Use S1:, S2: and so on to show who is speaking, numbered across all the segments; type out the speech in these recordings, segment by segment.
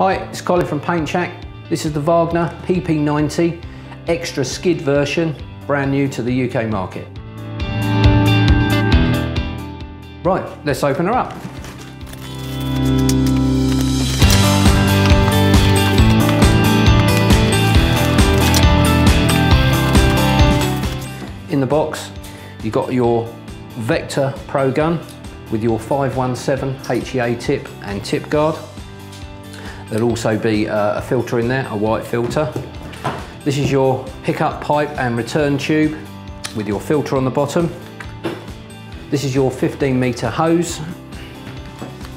S1: Hi, it's Colin from Paintshack. This is the Wagner PP90 Extra Skid version, brand new to the UK market. Right, let's open her up. In the box, you've got your Vector Pro gun with your 517 HEA tip and tip guard. There'll also be a filter in there, a white filter. This is your pickup pipe and return tube with your filter on the bottom. This is your 15-metre hose.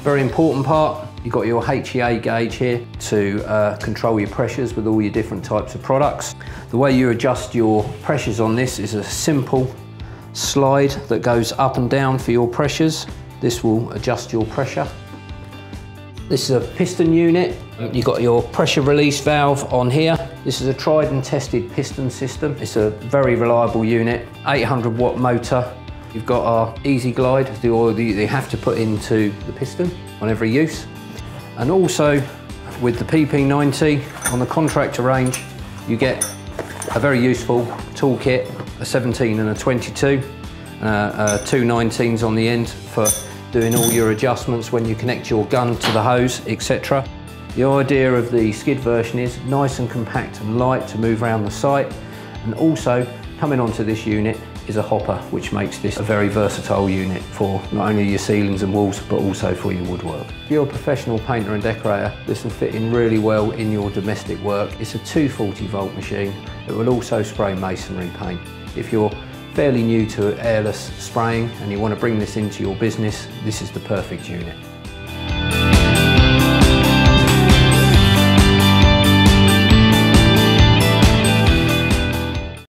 S1: Very important part, you've got your HEA gauge here to control your pressures with all your different types of products. The way you adjust your pressures on this is a simple slide that goes up and down for your pressures. This will adjust your pressure. This is a piston unit. You've got your pressure release valve on here. This is a tried and tested piston system. It's a very reliable unit, 800 watt motor. You've got our Easy Glide, the oil that you have to put into the piston on every use. And also with the PP90 on the contractor range, you get a very useful toolkit, a 17 and a 22, two 19s on the end for doing all your adjustments when you connect your gun to the hose, etc. The idea of the skid version is nice and compact and light to move around the site, and also coming onto this unit is a hopper, which makes this a very versatile unit for not only your ceilings and walls but also for your woodwork. If you're a professional painter and decorator, this will fit in really well in your domestic work. It's a 240 volt machine. It will also spray masonry paint. If you're fairly new to airless spraying and you want to bring this into your business, this is the perfect unit.